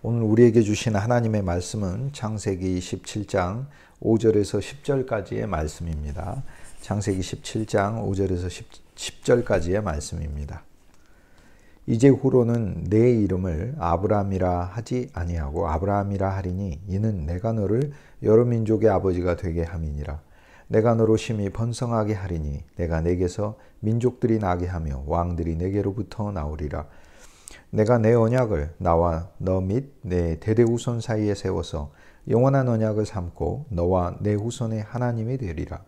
오늘 우리에게 주신 하나님의 말씀은 창세기 17장 5절에서 10절까지의 말씀입니다. 창세기 17장 5절에서 10절까지의 말씀입니다. 이제후로는 내 이름을 아브라함이라 하지 아니하고 아브라함이라 하리니 이는 내가 너를 여러 민족의 아버지가 되게 함이니라. 내가 너로 심히 번성하게 하리니 내가 내게서 민족들이 나게 하며 왕들이 내게로부터 나오리라. 내가 내 언약을 나와 너 및 내 대대후손 사이에 세워서 영원한 언약을 삼고 너와 내 후손의 하나님이 되리라.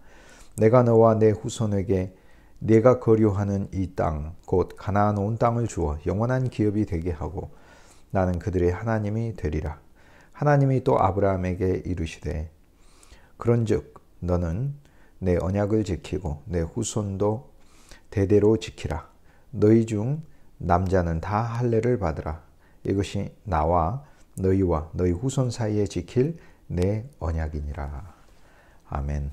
내가 너와 내 후손에게 네가 거류하는 이 땅 곧 가나안 온 땅을 주어 영원한 기업이 되게 하고 나는 그들의 하나님이 되리라. 하나님이 또 아브라함에게 이르시되 그런즉 너는 내 언약을 지키고 내 후손도 대대로 지키라. 너희 중 남자는 다 할례를 받으라. 이것이 나와 너희와 너희 후손 사이에 지킬 내 언약이니라. 아멘.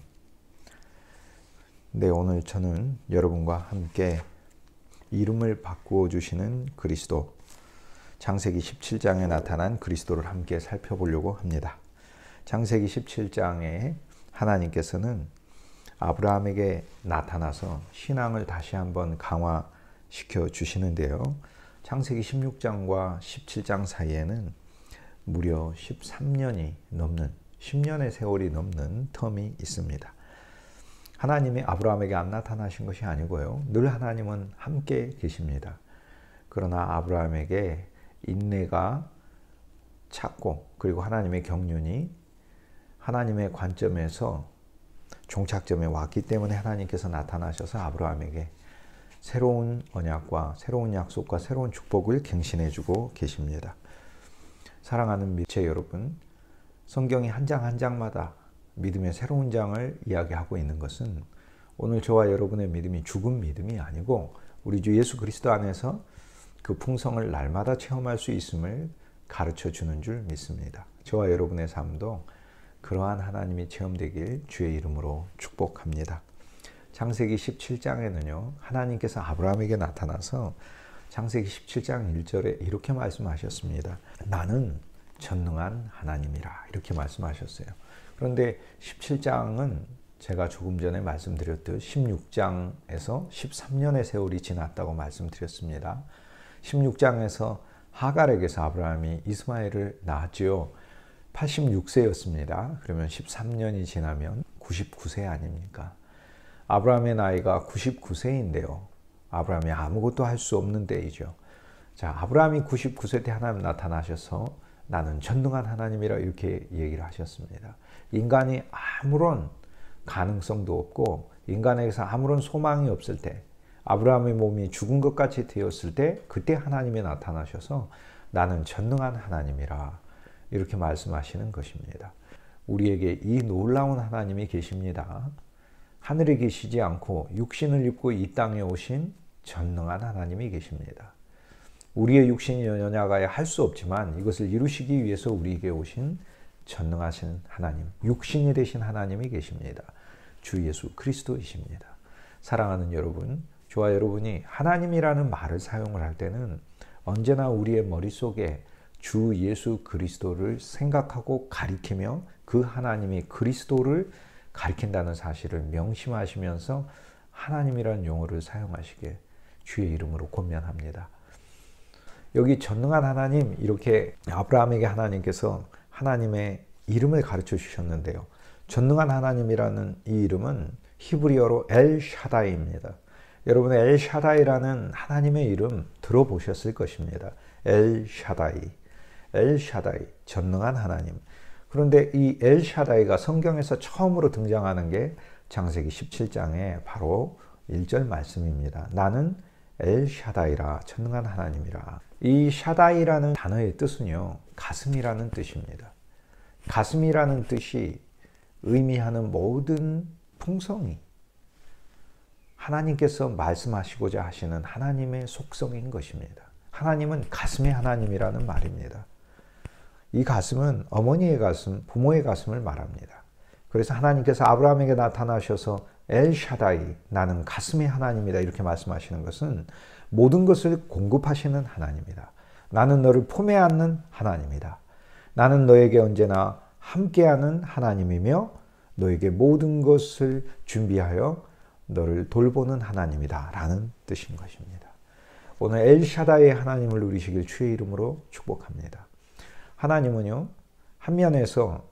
네, 오늘 저는 여러분과 함께 이름을 바꾸어 주시는 그리스도, 창세기 17장에 나타난 그리스도를 함께 살펴보려고 합니다. 창세기 17장에 하나님께서는 아브라함에게 나타나서 신앙을 다시 한번 강화시켜 주시는데요. 창세기 16장과 17장 사이에는 무려 13년이 넘는 10년의 세월이 넘는 텀이 있습니다. 하나님이 아브라함에게 안 나타나신 것이 아니고요. 늘 하나님은 함께 계십니다. 그러나 아브라함에게 인내가 찼고 그리고 하나님의 경륜이 하나님의 관점에서 종착점에 왔기 때문에 하나님께서 나타나셔서 아브라함에게 새로운 언약과 새로운 약속과 새로운 축복을 갱신해 주고 계십니다. 사랑하는 미체 여러분, 성경이 한 장 한 장마다 믿음의 새로운 장을 이야기하고 있는 것은 오늘 저와 여러분의 믿음이 죽은 믿음이 아니고 우리 주 예수 그리스도 안에서 그 풍성을 날마다 체험할 수 있음을 가르쳐 주는 줄 믿습니다. 저와 여러분의 삶도 그러한 하나님이 체험되길 주의 이름으로 축복합니다. 창세기 17장에는요. 하나님께서 아브라함에게 나타나서 창세기 17장 1절에 이렇게 말씀하셨습니다. 나는 전능한 하나님이라 이렇게 말씀하셨어요. 그런데 17장은 제가 조금 전에 말씀드렸듯 16장에서 13년의 세월이 지났다고 말씀드렸습니다. 16장에서 하갈에게서 아브라함이 이스마엘을 낳았지요. 86세였습니다. 그러면 13년이 지나면 99세 아닙니까? 아브라함의 나이가 99세인데요. 아브라함이 아무것도 할 수 없는 때이죠. 자, 아브라함이 99세 때 하나님 나타나셔서 나는 전능한 하나님이라 이렇게 얘기를 하셨습니다. 인간이 아무런 가능성도 없고 인간에게서 아무런 소망이 없을 때 아브라함의 몸이 죽은 것 같이 되었을 때 그때 하나님이 나타나셔서 나는 전능한 하나님이라 이렇게 말씀하시는 것입니다. 우리에게 이 놀라운 하나님이 계십니다. 하늘에 계시지 않고 육신을 입고 이 땅에 오신 전능한 하나님이 계십니다. 우리의 육신이 연약하여 할 수 없지만 이것을 이루시기 위해서 우리에게 오신 전능하신 하나님, 육신이 되신 하나님이 계십니다. 주 예수 그리스도이십니다. 사랑하는 여러분, 저와 여러분이 하나님이라는 말을 사용을 할 때는 언제나 우리의 머릿속에 주 예수 그리스도를 생각하고 가리키며 그 하나님이 그리스도를 가리킨다는 사실을 명심하시면서 하나님이라는 용어를 사용하시게 주의 이름으로 권면합니다. 여기 전능한 하나님 이렇게 아브라함에게 하나님께서 하나님의 이름을 가르쳐 주셨는데요. 전능한 하나님이라는 이 이름은 히브리어로 엘샤다이입니다. 여러분의 엘샤다이라는 하나님의 이름 들어보셨을 것입니다. 엘샤다이, 엘샤다이, 전능한 하나님. 그런데 이 엘샤다이가 성경에서 처음으로 등장하는 게 창세기 17장에 바로 1절 말씀입니다. 나는 엘샤다이라, 전능한 하나님이라. 이 샤다이라는 단어의 뜻은요, 가슴이라는 뜻입니다. 가슴이라는 뜻이 의미하는 모든 풍성이 하나님께서 말씀하시고자 하시는 하나님의 속성인 것입니다. 하나님은 가슴의 하나님이라는 말입니다. 이 가슴은 어머니의 가슴, 부모의 가슴을 말합니다. 그래서 하나님께서 아브라함에게 나타나셔서 엘샤다이, 나는 가슴의 하나님이다 이렇게 말씀하시는 것은 모든 것을 공급하시는 하나님이다. 나는 너를 품에 안는 하나님이다. 나는 너에게 언제나 함께하는 하나님이며 너에게 모든 것을 준비하여 너를 돌보는 하나님이다 라는 뜻인 것입니다. 오늘 엘샤다의 하나님을 누리시길 주의 이름으로 축복합니다. 하나님은요, 한 면에서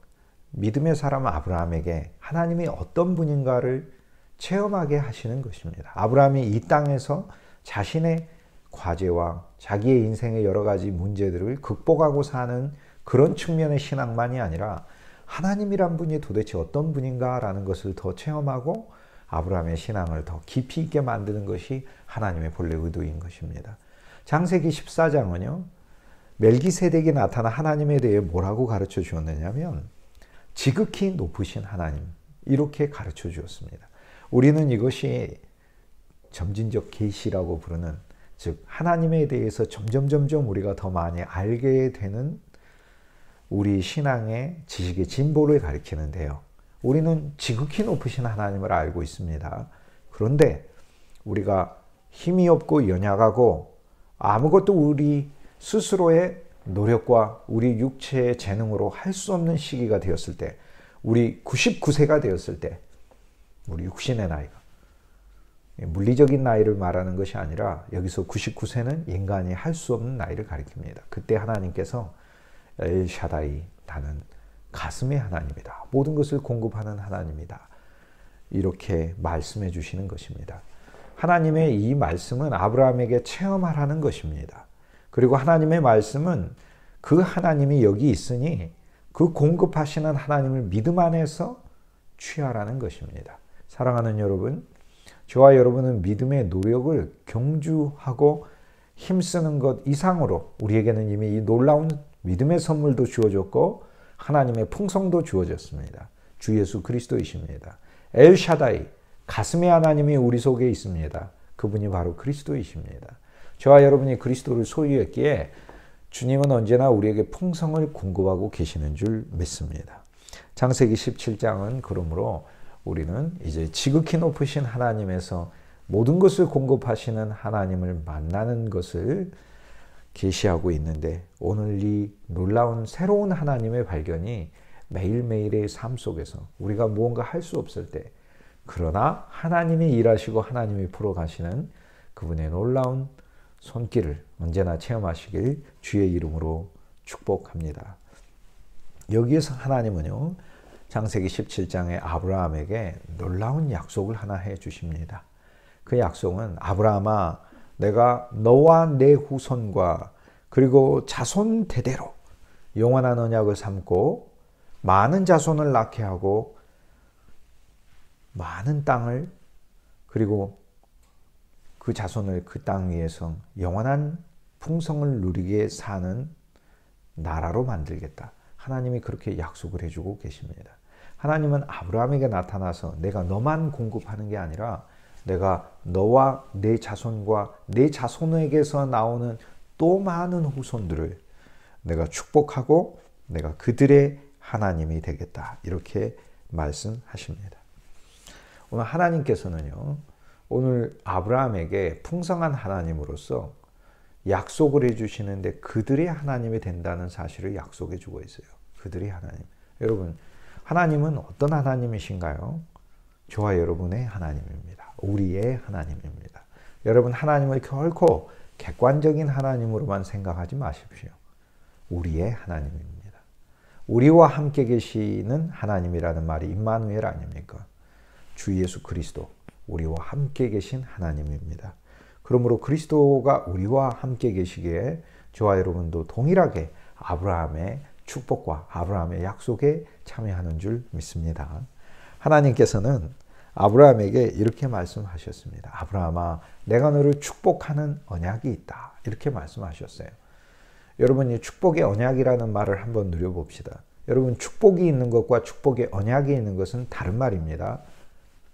믿음의 사람 아브라함에게 하나님이 어떤 분인가를 체험하게 하시는 것입니다. 아브라함이 이 땅에서 자신의 과제와 자기의 인생의 여러 가지 문제들을 극복하고 사는 그런 측면의 신앙만이 아니라 하나님이란 분이 도대체 어떤 분인가라는 것을 더 체험하고 아브라함의 신앙을 더 깊이 있게 만드는 것이 하나님의 본래 의도인 것입니다. 창세기 14장은요. 멜기세덱이 나타나 하나님에 대해 뭐라고 가르쳐 주었느냐면 지극히 높으신 하나님 이렇게 가르쳐 주었습니다. 우리는 이것이 점진적 계시라고 부르는 즉 하나님에 대해서 점점 우리가 더 많이 알게 되는 우리 신앙의 지식의 진보를 가리키는데요. 우리는 지극히 높으신 하나님을 알고 있습니다. 그런데 우리가 힘이 없고 연약하고 아무것도 우리 스스로의 노력과 우리 육체의 재능으로 할 수 없는 시기가 되었을 때, 우리 99세가 되었을 때, 우리 육신의 나이가 물리적인 나이를 말하는 것이 아니라 여기서 99세는 인간이 할 수 없는 나이를 가리킵니다. 그때 하나님께서 엘샤다이, 나는 가슴의 하나님이다. 모든 것을 공급하는 하나님이다. 이렇게 말씀해 주시는 것입니다. 하나님의 이 말씀은 아브라함에게 체험하라는 것입니다. 그리고 하나님의 말씀은 그 하나님이 여기 있으니 그 공급하시는 하나님을 믿음 안에서 취하라는 것입니다. 사랑하는 여러분, 저와 여러분은 믿음의 노력을 경주하고 힘쓰는 것 이상으로 우리에게는 이미 이 놀라운 믿음의 선물도 주어졌고 하나님의 풍성도 주어졌습니다. 주 예수 그리스도이십니다. 엘샤다이, 가슴의 하나님이 우리 속에 있습니다. 그분이 바로 그리스도이십니다. 저와 여러분이 그리스도를 소유했기에 주님은 언제나 우리에게 풍성을 공급하고 계시는 줄 믿습니다. 창세기 17장은 그러므로 우리는 이제 지극히 높으신 하나님에서 모든 것을 공급하시는 하나님을 만나는 것을 계시하고 있는데, 오늘 이 놀라운 새로운 하나님의 발견이 매일매일의 삶 속에서 우리가 무언가 할 수 없을 때, 그러나 하나님이 일하시고 하나님이 풀어가시는 그분의 놀라운 손길을 언제나 체험하시길 주의 이름으로 축복합니다. 여기에서 하나님은요, 창세기 17장에 아브라함에게 놀라운 약속을 하나 해 주십니다. 그 약속은 아브라함아, 내가 너와 내 후손과 그리고 자손 대대로 영원한 언약을 삼고 많은 자손을 낳게 하고 많은 땅을, 그리고 그 자손을 그 땅 위에서 영원한 풍성을 누리게 사는 나라로 만들겠다. 하나님이 그렇게 약속을 해주고 계십니다. 하나님은 아브라함에게 나타나서 내가 너만 공급하는 게 아니라 내가 너와 내 자손과 내 자손에게서 나오는 또 많은 후손들을 내가 축복하고 내가 그들의 하나님이 되겠다. 이렇게 말씀하십니다. 오늘 하나님께서는요, 오늘 아브라함에게 풍성한 하나님으로서 약속을 해주시는데 그들의 하나님이 된다는 사실을 약속해 주고 있어요. 그들의 하나님. 여러분, 하나님은 어떤 하나님이신가요? 저와 여러분의 하나님입니다. 우리의 하나님입니다. 여러분, 하나님을 결코 객관적인 하나님으로만 생각하지 마십시오. 우리의 하나님입니다. 우리와 함께 계시는 하나님이라는 말이 임마누엘 아닙니까? 주 예수 그리스도, 우리와 함께 계신 하나님입니다. 그러므로 그리스도가 우리와 함께 계시기에 저와 여러분도 동일하게 아브라함의 축복과 아브라함의 약속에 참여하는 줄 믿습니다. 하나님께서는 아브라함에게 이렇게 말씀하셨습니다. 아브라함아, 내가 너를 축복하는 언약이 있다. 이렇게 말씀하셨어요. 여러분, 이 축복의 언약이라는 말을 한번 누려봅시다. 여러분, 축복이 있는 것과 축복의 언약이 있는 것은 다른 말입니다.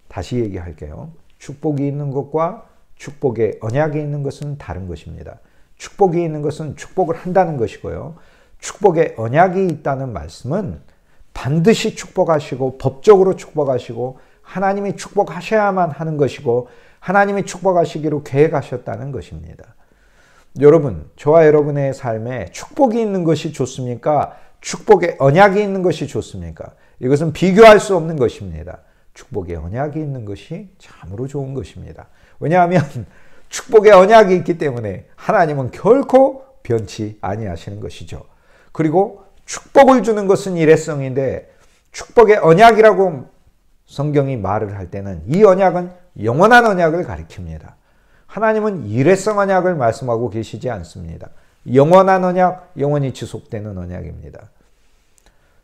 다시 얘기할게요. 축복이 있는 것과 축복의 언약이 있는 것은 다른 것입니다. 축복이 있는 것은 축복을 한다는 것이고요. 축복의 언약이 있다는 말씀은 반드시 축복하시고 법적으로 축복하시고 하나님이 축복하셔야만 하는 것이고 하나님이 축복하시기로 계획하셨다는 것입니다. 여러분, 저와 여러분의 삶에 축복이 있는 것이 좋습니까? 축복의 언약이 있는 것이 좋습니까? 이것은 비교할 수 없는 것입니다. 축복의 언약이 있는 것이 참으로 좋은 것입니다. 왜냐하면 축복의 언약이 있기 때문에 하나님은 결코 변치 아니하시는 것이죠. 그리고 축복을 주는 것은 일회성인데 축복의 언약이라고 성경이 말을 할 때는 이 언약은 영원한 언약을 가리킵니다. 하나님은 일회성 언약을 말씀하고 계시지 않습니다. 영원한 언약, 영원히 지속되는 언약입니다.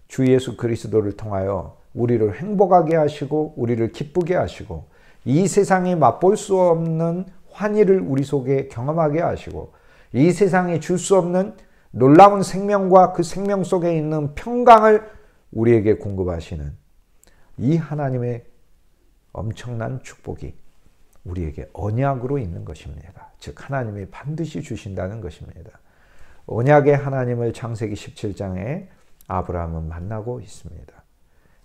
주 예수 그리스도를 통하여 우리를 행복하게 하시고 우리를 기쁘게 하시고 이 세상이 맛볼 수 없는 환희를 우리 속에 경험하게 하시고 이 세상이 줄 수 없는 놀라운 생명과 그 생명 속에 있는 평강을 우리에게 공급하시는 이 하나님의 엄청난 축복이 우리에게 언약으로 있는 것입니다. 즉 하나님이 반드시 주신다는 것입니다. 언약의 하나님을 창세기 17장에 아브라함은 만나고 있습니다.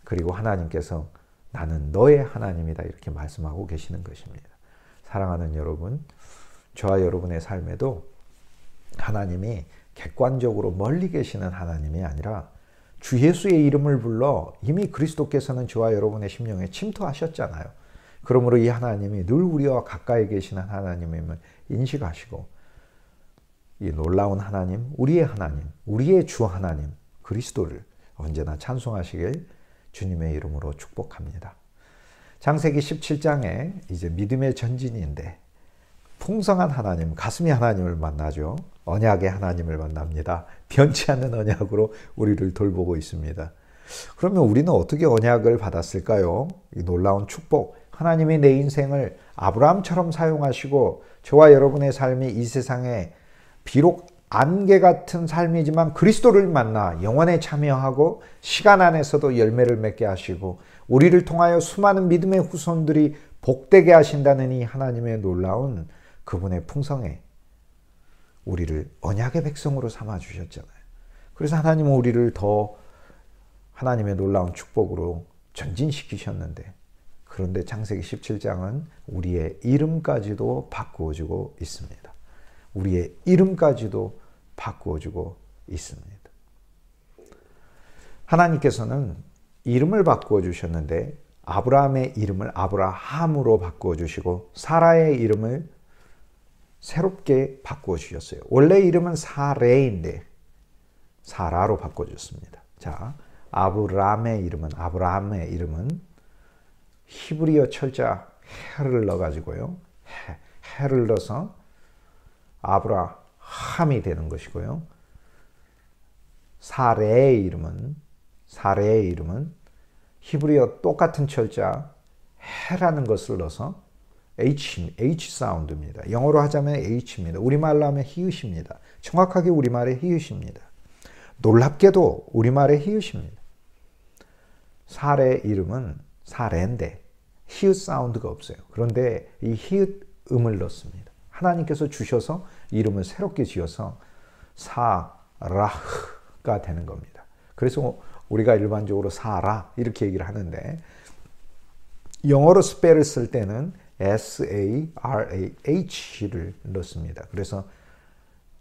그리고 하나님께서 나는 너의 하나님이다 이렇게 말씀하고 계시는 것입니다. 사랑하는 여러분, 저와 여러분의 삶에도 하나님이 객관적으로 멀리 계시는 하나님이 아니라 주 예수의 이름을 불러 이미 그리스도께서는 저와 여러분의 심령에 침투하셨잖아요. 그러므로 이 하나님이 늘 우리와 가까이 계시는 하나님임을 인식하시고 이 놀라운 하나님, 우리의 주 하나님 그리스도를 언제나 찬송하시길 주님의 이름으로 축복합니다. 창세기 17장에 이제 믿음의 전진인데 풍성한 하나님, 가슴이 하나님을 만나죠. 언약의 하나님을 만납니다. 변치 않는 언약으로 우리를 돌보고 있습니다. 그러면 우리는 어떻게 언약을 받았을까요? 이 놀라운 축복. 하나님이 내 인생을 아브라함처럼 사용하시고 저와 여러분의 삶이 이 세상에 비록 안개 같은 삶이지만 그리스도를 만나 영원에 참여하고 시간 안에서도 열매를 맺게 하시고 우리를 통하여 수많은 믿음의 후손들이 복되게 하신다는 이 하나님의 놀라운 그분의 풍성에 우리를 언약의 백성으로 삼아 주셨잖아요. 그래서 하나님은 우리를 더 하나님의 놀라운 축복으로 전진시키셨는데 그런데 창세기 17장은 우리의 이름까지도 바꾸어주고 있습니다. 우리의 이름까지도 바꾸어주고 있습니다. 하나님께서는 이름을 바꾸어 주셨는데 아브라함의 이름을 아브라함으로 바꾸어 주시고 사라의 이름을 새롭게 바꾸어 주셨어요. 원래 이름은 사레인데 사라로 바꿔 줬습니다. 자, 아브라함의 이름은 히브리어 철자 해를 넣어 가지고요. 해를 넣어서 아브라함이 되는 것이고요. 사레의 이름은 히브리어 똑같은 철자 해라는 것을 넣어서 H 사운드입니다. 영어로 하자면 H입니다. 우리말로 하면 히읗입니다. 정확하게 우리말의 히읗입니다. 놀랍게도 우리말의 히읗입니다. 사레의 이름은 사레인데 히읗 사운드가 없어요. 그런데 이 히읗 음을 넣습니다. 하나님께서 주셔서 이름을 새롭게 지어서 사라흐가 되는 겁니다. 그래서 우리가 일반적으로 사라 이렇게 얘기를 하는데 영어로 스펠을 쓸 때는 S-A-R-A-H를 넣습니다. 그래서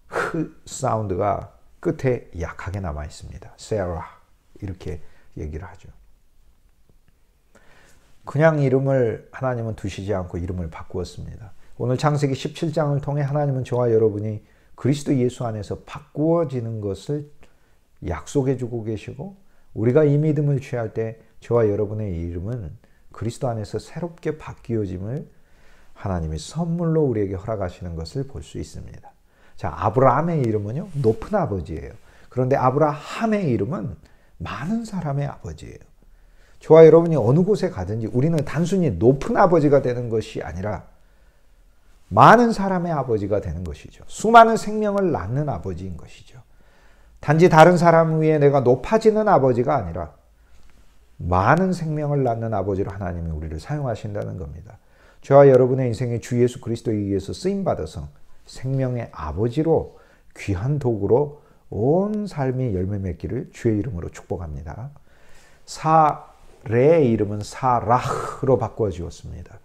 흐 사운드가 끝에 약하게 남아 있습니다. 세라 이렇게 얘기를 하죠. 그냥 이름을 하나님은 두시지 않고 이름을 바꾸었습니다. 오늘 창세기 17장을 통해 하나님은 저와 여러분이 그리스도 예수 안에서 바꾸어지는 것을 약속해 주고 계시고 우리가 이 믿음을 취할 때 저와 여러분의 이름은 그리스도 안에서 새롭게 바뀌어짐을 하나님이 선물로 우리에게 허락하시는 것을 볼 수 있습니다. 자, 아브라함의 이름은요, 높은 아버지예요. 그런데 아브라함의 이름은 많은 사람의 아버지예요. 저와 여러분이 어느 곳에 가든지 우리는 단순히 높은 아버지가 되는 것이 아니라 많은 사람의 아버지가 되는 것이죠. 수많은 생명을 낳는 아버지인 것이죠. 단지 다른 사람 위에 내가 높아지는 아버지가 아니라 많은 생명을 낳는 아버지로 하나님이 우리를 사용하신다는 겁니다. 저와 여러분의 인생에 주 예수 그리스도에 의해서 쓰임받아서 생명의 아버지로 귀한 도구로 온 삶이 열매 맺기를 주의 이름으로 축복합니다. 사레의 이름은 사라흐로 바꿔 주었습니다.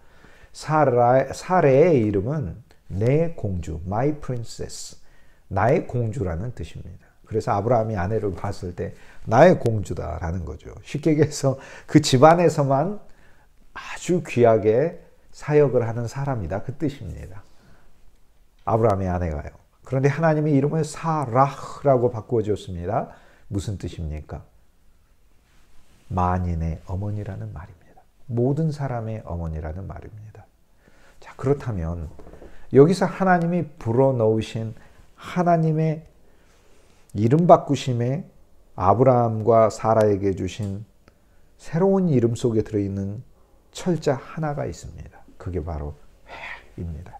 사레의 이름은 내 공주, my princess, 나의 공주라는 뜻입니다. 그래서 아브라함이 아내를 봤을 때 나의 공주다라는 거죠. 쉽게 얘기해서 그 집안에서만 아주 귀하게 사역을 하는 사람이다, 그 뜻입니다. 아브라함의 아내가요. 그런데 하나님이 이름을 사라라고 바꾸어줬습니다. 무슨 뜻입니까? 만인의 어머니라는 말입니다. 모든 사람의 어머니라는 말입니다. 자, 그렇다면 여기서 하나님이 불어넣으신 하나님의 이름 바꾸심에 아브라함과 사라에게 주신 새로운 이름 속에 들어있는 철자 하나가 있습니다. 그게 바로 해입니다.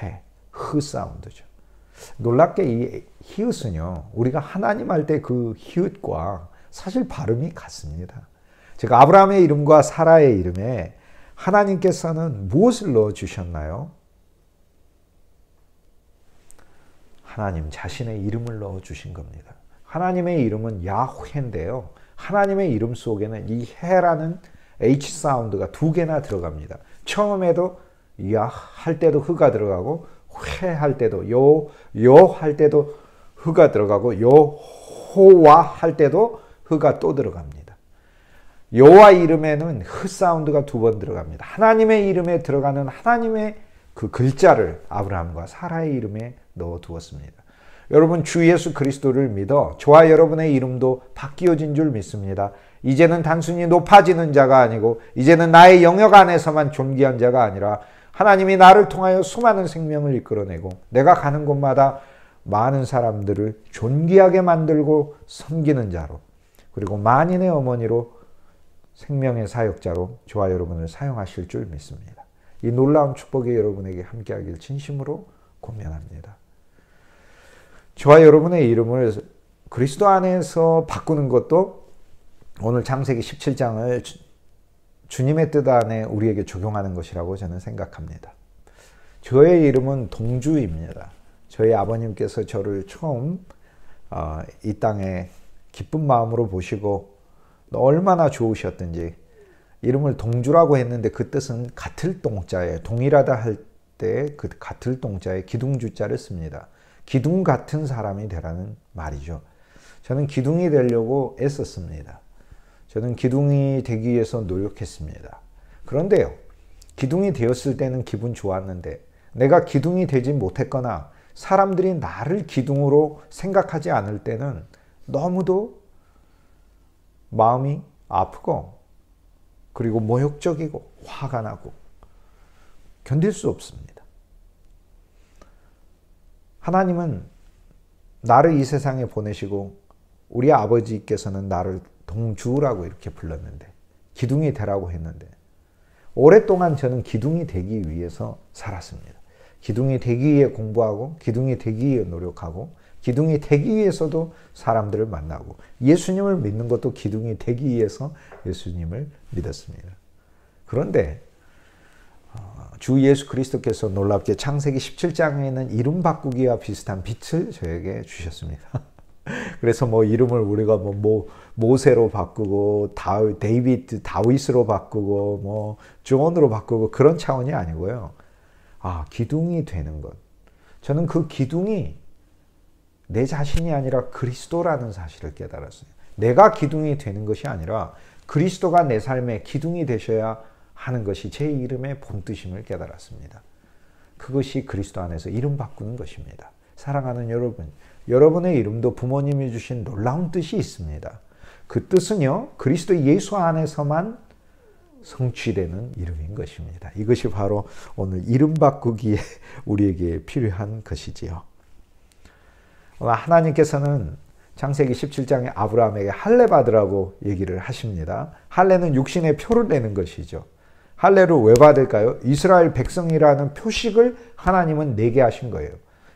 해, 흐 사운드죠. 놀랍게 이 히읗은요, 우리가 하나님 할 때 그 히읗과 사실 발음이 같습니다. 제가 아브라함의 이름과 사라의 이름에 하나님께서는 무엇을 넣어주셨나요? 하나님 자신의 이름을 넣어주신 겁니다. 하나님의 이름은 야훼인데요. 하나님의 이름 속에는 이 해라는 H 사운드가 두 개나 들어갑니다. 처음에도 야 할 때도 흐가 들어가고 회 할 때도 요 할 때도 흐가 들어가고 여호와 할 때도 흐가 또 들어갑니다. 여호와 이름에는 흐 사운드가 두 번 들어갑니다. 하나님의 이름에 들어가는 하나님의 그 글자를 아브라함과 사라의 이름에 넣어 두었습니다. 여러분 주 예수 그리스도를 믿어 저와 여러분의 이름도 바뀌어진 줄 믿습니다. 이제는 단순히 높아지는 자가 아니고 이제는 나의 영역 안에서만 존귀한 자가 아니라 하나님이 나를 통하여 수많은 생명을 이끌어내고 내가 가는 곳마다 많은 사람들을 존귀하게 만들고 섬기는 자로 그리고 만인의 어머니로 생명의 사역자로 저와 여러분을 사용하실 줄 믿습니다. 이 놀라운 축복이 여러분에게 함께하길 진심으로 고면합니다. 저와 여러분의 이름을 그리스도 안에서 바꾸는 것도 오늘 창세기 17장을 주님의 뜻 안에 우리에게 적용하는 것이라고 저는 생각합니다. 저의 이름은 동주입니다. 저희 아버님께서 저를 처음 이 땅에 기쁜 마음으로 보시고 얼마나 좋으셨든지 이름을 동주라고 했는데 그 뜻은 같을 동자에 동일하다 할 때 그 같을 동자에 기둥주자를 씁니다. 기둥 같은 사람이 되라는 말이죠. 저는 기둥이 되려고 애썼습니다. 저는 기둥이 되기 위해서 노력했습니다. 그런데요, 기둥이 되었을 때는 기분 좋았는데 내가 기둥이 되지 못했거나 사람들이 나를 기둥으로 생각하지 않을 때는 너무도 마음이 아프고 그리고 모욕적이고 화가 나고 견딜 수 없습니다. 하나님은 나를 이 세상에 보내시고 우리 아버지께서는 나를 동주라고 이렇게 불렀는데 기둥이 되라고 했는데 오랫동안 저는 기둥이 되기 위해서 살았습니다. 기둥이 되기 위해 공부하고 기둥이 되기 위해 노력하고 기둥이 되기 위해서도 사람들을 만나고 예수님을 믿는 것도 기둥이 되기 위해서 예수님을 믿었습니다. 그런데 주 예수 그리스도께서 놀랍게 창세기 17장에는 이름 바꾸기와 비슷한 빛을 저에게 주셨습니다. 그래서 뭐 이름을 우리가 모세로 바꾸고 다윗으로 바꾸고 뭐 존으로 바꾸고 그런 차원이 아니고요. 기둥이 되는 것. 저는 그 기둥이 내 자신이 아니라 그리스도라는 사실을 깨달았어요. 내가 기둥이 되는 것이 아니라 그리스도가 내 삶의 기둥이 되셔야 하는 것이 제 이름의 본뜻임을 깨달았습니다. 그것이 그리스도 안에서 이름 바꾸는 것입니다. 사랑하는 여러분, 여러분의 이름도 부모님이 주신 놀라운 뜻이 있습니다. 그 뜻은요, 그리스도 예수 안에서만 성취되는 이름인 것입니다. 이것이 바로 오늘 이름 바꾸기에 우리에게 필요한 것이지요. 오늘 하나님께서는 창세기 17장에 아브라함에게 할례 받으라고 얘기를 하십니다. 할례는 육신의 표를 내는 것이죠. 할례를 왜 받을까요? 이스라엘 백성이라는 표식을 하나님은 내게 하신 거예요.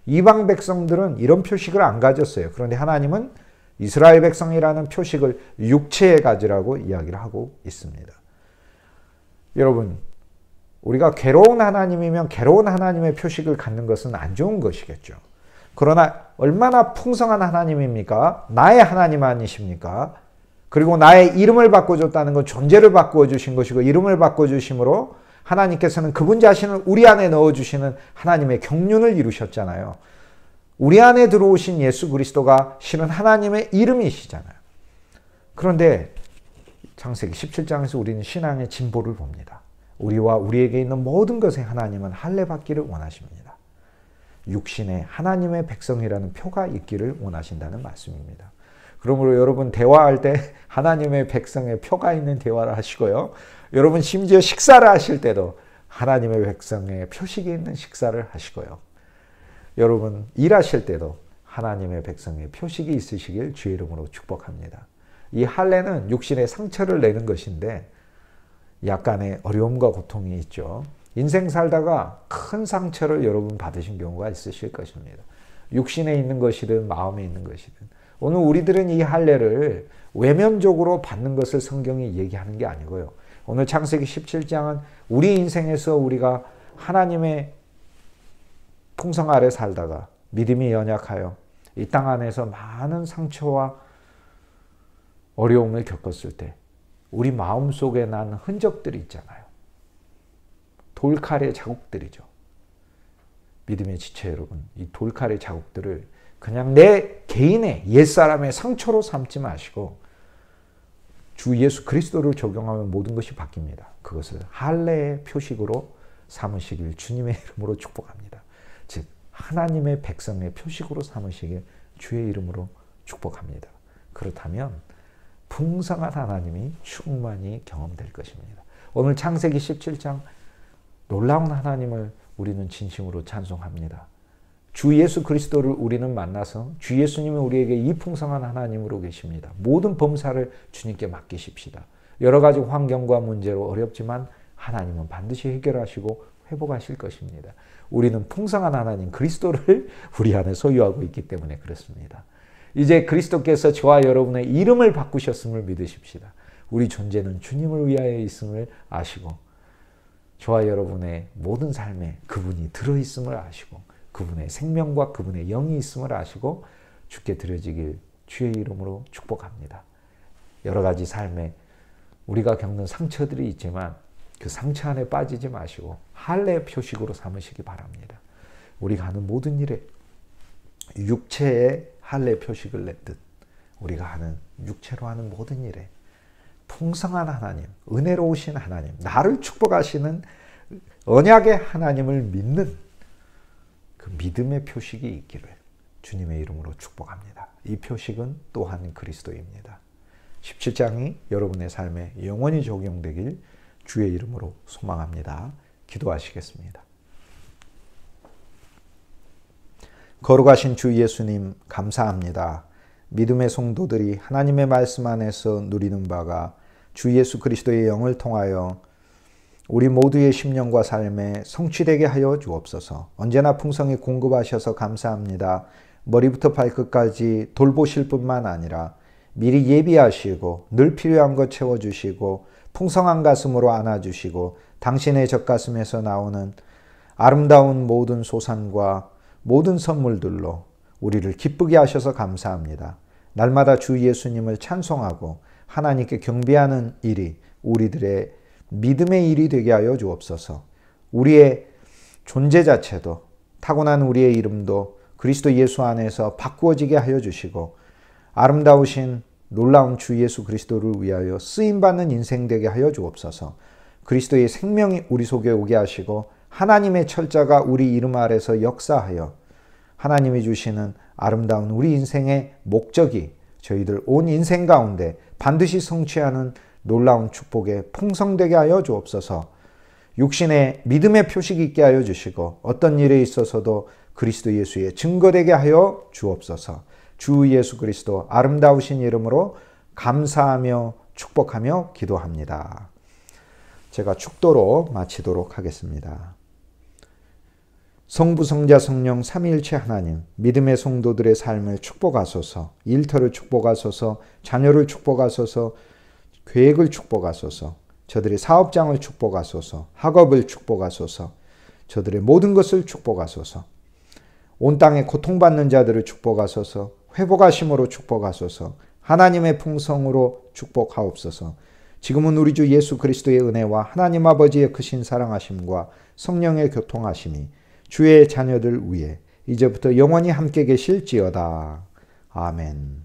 이방 백성들은 이런 표식을 안 가졌어요. 그런데 하나님은 이스라엘 백성이라는 표식을 육체에 가지라고 이야기를 하고 있습니다. 여러분, 우리가 괴로운 하나님이면 괴로운 하나님의 표식을 갖는 것은 안 좋은 것이겠죠. 그러나 얼마나 풍성한 하나님입니까? 나의 하나님 아니십니까? 그리고 나의 이름을 바꿔줬다는 건 존재를 바꿔주신 것이고 이름을 바꿔주심으로 하나님께서는 그분 자신을 우리 안에 넣어주시는 하나님의 경륜을 이루셨잖아요. 우리 안에 들어오신 예수 그리스도가 실은 하나님의 이름이시잖아요. 그런데 창세기 17장에서 우리는 신앙의 진보를 봅니다. 우리와 우리에게 있는 모든 것에 하나님은 할례받기를 원하십니다. 육신에 하나님의 백성이라는 표가 있기를 원하신다는 말씀입니다. 그러므로 여러분 대화할 때 하나님의 백성의 표가 있는 대화를 하시고요. 여러분 심지어 식사를 하실 때도 하나님의 백성의 표식이 있는 식사를 하시고요. 여러분 일하실 때도 하나님의 백성의 표식이 있으시길 주의 이름으로 축복합니다. 이 할례는 육신의 상처를 내는 것인데 약간의 어려움과 고통이 있죠. 인생 살다가 큰 상처를 여러분 받으신 경우가 있으실 것입니다. 육신에 있는 것이든 마음에 있는 것이든. 오늘 우리들은 이 할례를 외면적으로 받는 것을 성경이 얘기하는 게 아니고요. 오늘 창세기 17장은 우리 인생에서 우리가 하나님의 풍성 아래 살다가 믿음이 연약하여 이 땅 안에서 많은 상처와 어려움을 겪었을 때 우리 마음속에 난 흔적들이 있잖아요. 돌칼의 자국들이죠. 믿음의 지체 여러분, 이 돌칼의 자국들을 그냥 내 개인의 옛사람의 상처로 삼지 마시고 주 예수 그리스도를 적용하면 모든 것이 바뀝니다. 그것을 할례의 표식으로 삼으시길 주님의 이름으로 축복합니다. 즉 하나님의 백성의 표식으로 삼으시길 주의 이름으로 축복합니다. 그렇다면 풍성한 하나님이 충만히 경험될 것입니다. 오늘 창세기 17장 놀라운 하나님을 우리는 진심으로 찬송합니다. 주 예수 그리스도를 우리는 만나서 주 예수님은 우리에게 이 풍성한 하나님으로 계십니다. 모든 범사를 주님께 맡기십시다. 여러 가지 환경과 문제로 어렵지만 하나님은 반드시 해결하시고 회복하실 것입니다. 우리는 풍성한 하나님 그리스도를 우리 안에 소유하고 있기 때문에 그렇습니다. 이제 그리스도께서 저와 여러분의 이름을 바꾸셨음을 믿으십시다. 우리 존재는 주님을 위하여 있음을 아시고 저와 여러분의 모든 삶에 그분이 들어있음을 아시고 그분의 생명과 그분의 영이 있음을 아시고 주께 드려지길 주의 이름으로 축복합니다. 여러 가지 삶에 우리가 겪는 상처들이 있지만 그 상처 안에 빠지지 마시고 할례 표식으로 삼으시기 바랍니다. 우리가 하는 모든 일에 육체의 할례 표식을 냈듯 우리가 하는 육체로 하는 모든 일에 풍성한 하나님, 은혜로우신 하나님, 나를 축복하시는 언약의 하나님을 믿는 그 믿음의 표식이 있기를 주님의 이름으로 축복합니다. 이 표식은 또한 그리스도입니다. 17장이 여러분의 삶에 영원히 적용되길 주의 이름으로 소망합니다. 기도하시겠습니다. 거룩하신 주 예수님 감사합니다. 믿음의 성도들이 하나님의 말씀 안에서 누리는 바가 주 예수 그리스도의 영을 통하여 우리 모두의 심령과 삶에 성취되게 하여 주옵소서. 언제나 풍성히 공급하셔서 감사합니다. 머리부터 발끝까지 돌보실 뿐만 아니라 미리 예비하시고 늘 필요한 것 채워주시고 풍성한 가슴으로 안아주시고 당신의 젖가슴에서 나오는 아름다운 모든 소산과 모든 선물들로 우리를 기쁘게 하셔서 감사합니다. 날마다 주 예수님을 찬송하고 하나님께 경배하는 일이 우리들의 믿음의 일이 되게 하여 주옵소서. 우리의 존재 자체도 타고난 우리의 이름도 그리스도 예수 안에서 바꾸어지게 하여 주시고 아름다우신 놀라운 주 예수 그리스도를 위하여 쓰임받는 인생 되게 하여 주옵소서. 그리스도의 생명이 우리 속에 오게 하시고 하나님의 철자가 우리 이름 아래서 역사하여 하나님이 주시는 아름다운 우리 인생의 목적이 저희들 온 인생 가운데 반드시 성취하는 놀라운 축복에 풍성되게 하여 주옵소서. 육신의 믿음의 표식이 있게 하여 주시고 어떤 일에 있어서도 그리스도 예수의 증거되게 하여 주옵소서. 주 예수 그리스도 아름다우신 이름으로 감사하며 축복하며 기도합니다. 제가 축도로 마치도록 하겠습니다. 성부, 성자, 성령 삼위일체 하나님, 믿음의 성도들의 삶을 축복하소서, 일터를 축복하소서, 자녀를 축복하소서, 계획을 축복하소서, 저들의 사업장을 축복하소서, 학업을 축복하소서, 저들의 모든 것을 축복하소서, 온 땅에 고통받는 자들을 축복하소서, 회복하심으로 축복하소서, 하나님의 풍성으로 축복하옵소서, 지금은 우리 주 예수 그리스도의 은혜와 하나님 아버지의 크신 사랑하심과 성령의 교통하심이 주의 자녀들 위에 이제부터 영원히 함께 계실지어다. 아멘.